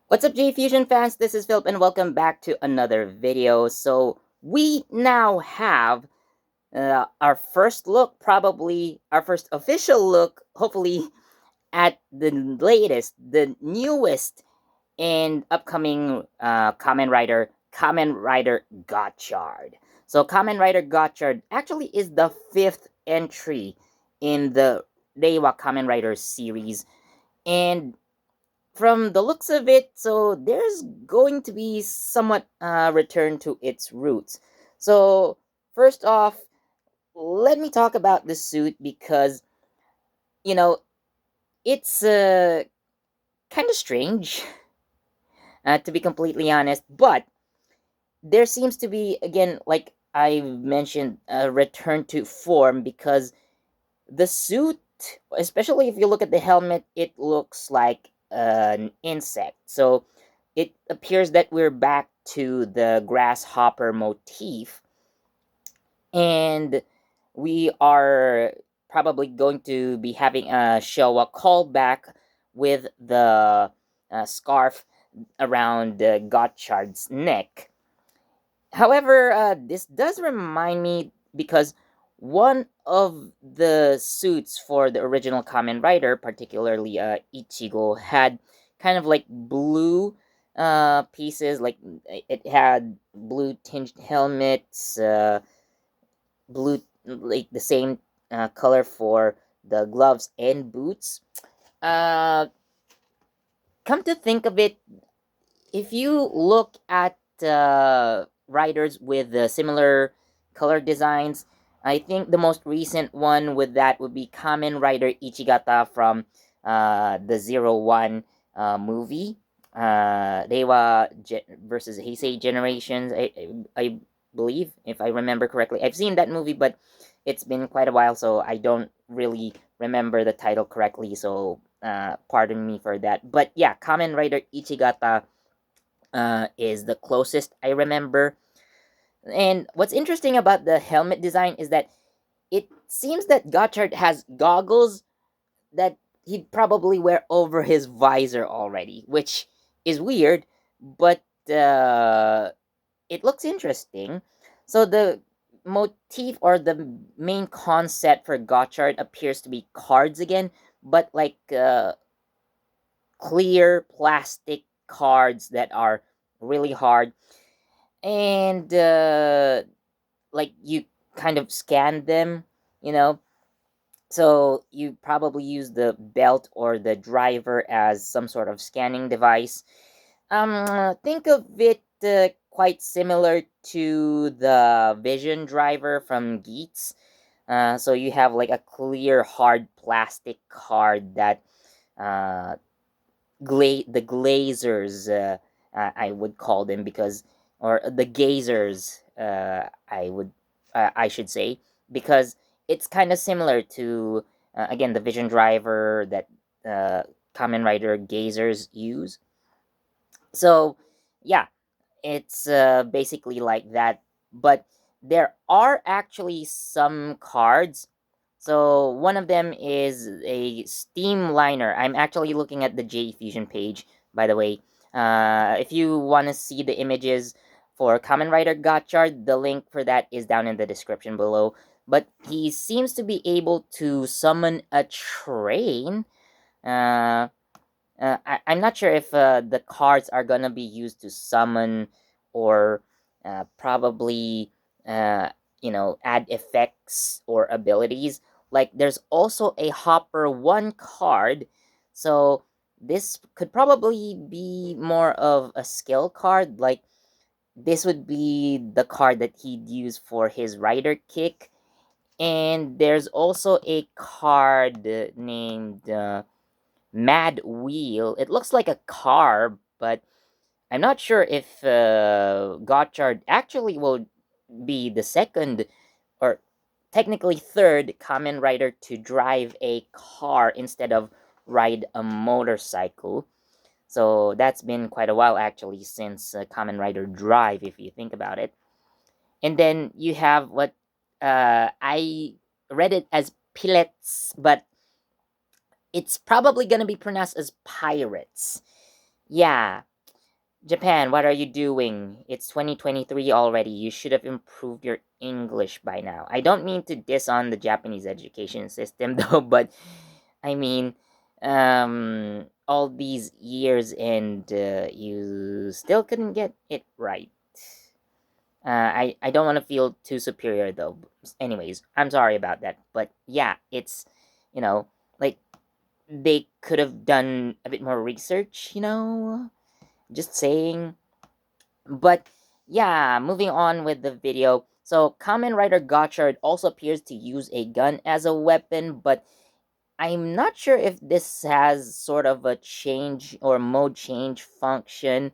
What's up, JEFusion fans? This is Philip, and welcome back to another video. So, we now have our first look, probably our first official look, hopefully, at the latest, the newest, and upcoming Kamen Rider Gotchard. So, Kamen Rider Gotchard actually is the fifth entry in the Reiwa Kamen Rider series, and from the looks of it, so there's going to be somewhat return to its roots. So first off, let me talk about the suit because you know it's kind of strange, to be completely honest. But there seems to be, again, like I mentioned, a return to form because the suit, especially if you look at the helmet, it looks like an insect. So it appears that we're back to the grasshopper motif, and we are probably going to be having a callback with the scarf around Gotchard's neck. However, this does remind me because one of the suits for the original Kamen Rider, particularly Ichigo, had kind of like blue pieces, like it had blue tinged helmets, blue, like the same color for the gloves and boots. Uh, Come to think of it, if you look at riders with similar color designs, I think the most recent one with that would be Kamen Rider Ichigata from the Zero One movie, versus Heisei Generations. I believe, if I remember correctly. I've seen that movie, but it's been quite a while, so I don't really remember the title correctly. So pardon me for that. But yeah, Kamen Rider Ichigata is the closest I remember. And what's interesting about the helmet design is that it seems that Gotchard has goggles that he'd probably wear over his visor already, which is weird, but it looks interesting. So the motif or the main concept for Gotchard appears to be cards again, but like clear plastic cards that are really hard, and like you kind of scan them, you know. So you probably use the belt or the driver as some sort of scanning device. Think of it quite similar to the vision driver from Geats. So you have like a clear hard plastic card that uh, the glazers, I would call them, because, or the gazers, I should say, because it's kind of similar to again the vision driver that Kamen Rider gazers use. So yeah, it's basically like that, but there are actually some cards. So one of them is a Steam liner. I'm actually looking at the JEFusion page, by the way. If you want to see the images for Kamen Rider Gotchard, the link for that is down in the description below. But he seems to be able to summon a train. Uh, I'm not sure if the cards are gonna be used to summon, or probably uh, add effects or abilities. Like there's also a Hopper 1 card, so this could probably be more of a skill card. Like this would be the card that he'd use for his rider kick. And there's also a card named Mad Wheel. It looks like a car, but I'm not sure if Gotchard actually will be the second, or technically third, Kamen Rider to drive a car instead of ride a motorcycle. So that's been quite a while actually since Kamen Rider Drive, if you think about it. And then you have what I read it as pillets, but it's probably gonna be pronounced as pirates. Yeah. Japan, what are you doing? It's 2023 already. You should have improved your English by now. I don't mean to diss on the Japanese education system though, but I mean, all these years and you still couldn't get it right. I don't want to feel too superior though. Anyways, I'm sorry about that. But yeah, it's, you know, like they could have done a bit more research, just saying. But yeah, moving on with the video. So, Kamen Rider Gotchard also appears to use a gun as a weapon, but I'm not sure if this has sort of a change or mode change function.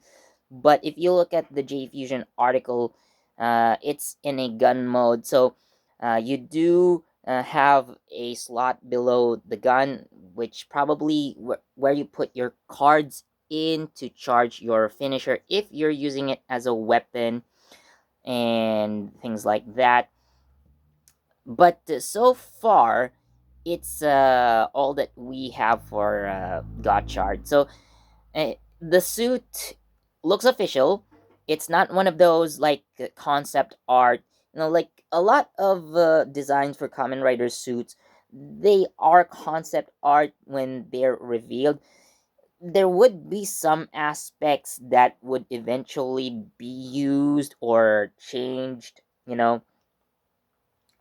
But if you look at the JEFusion article, it's in a gun mode. So you do have a slot below the gun, which probably where you put your cards in to charge your finisher if you're using it as a weapon and things like that. But so far, it's all that we have for Gotchard. So the suit looks official. It's not one of those like concept art. Like a lot of designs for Kamen Rider suits, they are concept art when they're revealed. There would be some aspects that would eventually be used or changed,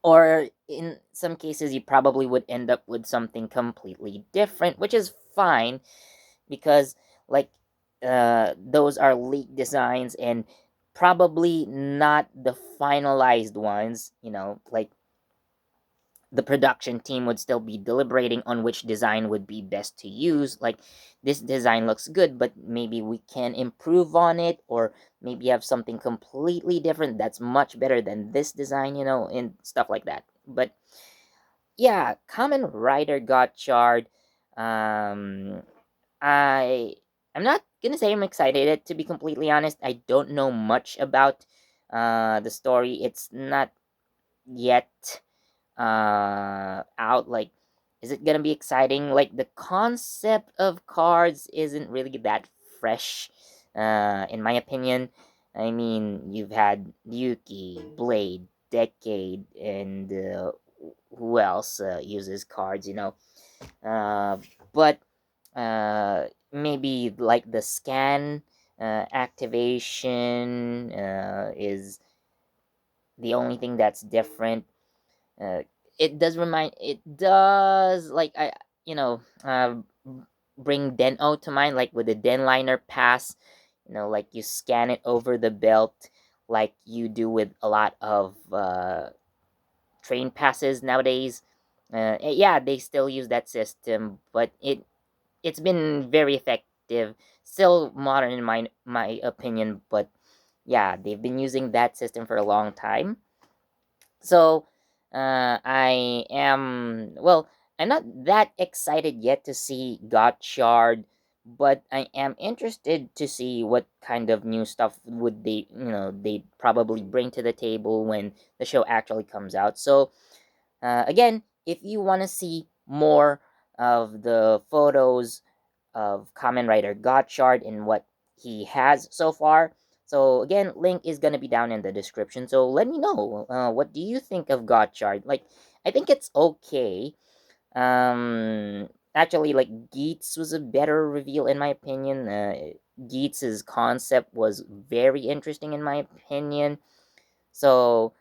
or in some cases you probably would end up with something completely different, which is fine because like those are leaked designs and probably not the finalized ones. Like the production team would still be deliberating on which design would be best to use. Like, this design looks good, but maybe we can improve on it, or maybe have something completely different that's much better than this design, and stuff like that. But yeah, Kamen Rider Gotchard. Um, I I'm not gonna say I'm excited. To be completely honest, I don't know much about the story. It's not yet out. Like, is it gonna be exciting? Like, the concept of cards isn't really that fresh, in my opinion. I mean, you've had Yuki, Blade, Decade, and who else uses cards? Uh, but maybe like the scan activation is the only thing that's different. uh, it does, like, I you know bring Den-O to mind, like with the Denliner pass. Like you scan it over the belt, like you do with a lot of train passes nowadays. Yeah, they still use that system, but it's been very effective. Still modern in my opinion, but yeah, they've been using that system for a long time. So I am, well, I'm not that excited yet to see Gotchard, but I am interested to see what kind of new stuff would they probably bring to the table when the show actually comes out. So again, if you want to see more of the photos of Kamen Rider Gotchard and what he has so far, so again, link is gonna be down in the description. So let me know. What do you think of Gotchard? Like, I think it's okay. Actually, like Geets was a better reveal in my opinion. Geets's concept was very interesting in my opinion. So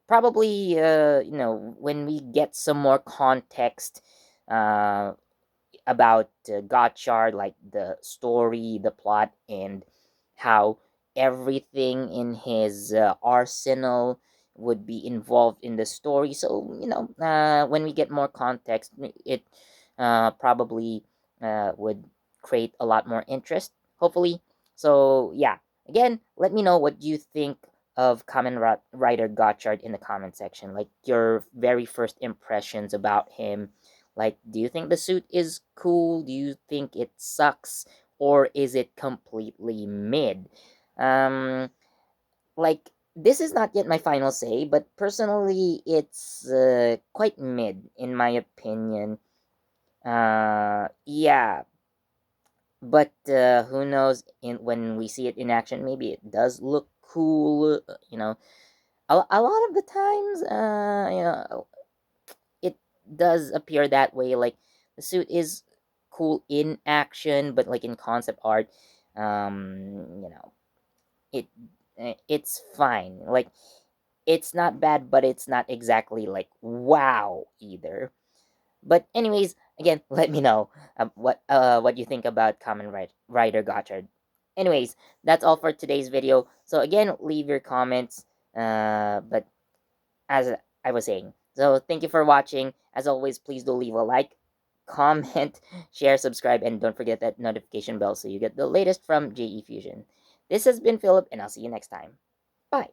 probably when we get some more context uh, about Gotchard, like the story, the plot, and how everything in his arsenal would be involved in the story. So when we get more context, it probably would create a lot more interest, hopefully. So yeah, again, let me know what you think of Rider Gotchard in the comment section. Like, your very first impressions about him. Like, do you think the suit is cool? Do you think it sucks? Or is it completely mid? Um, like, this is not yet my final say, but personally, it's quite mid, in my opinion. Yeah, But who knows? When we see it in action, maybe it does look cool. A lot of the times, it does appear that way. Like the suit is cool in action, but like in concept art, you know, it it's fine. Like it's not bad, but it's not exactly like wow either. But anyways, again, let me know what you think about Rider Gotchard. Anyways, that's all for today's video. So again, leave your comments. But as I was saying, so thank you for watching. As always, please do leave a like, comment, share, subscribe, and don't forget that notification bell so you get the latest from JEFusion. This has been Philip, and I'll see you next time. Bye.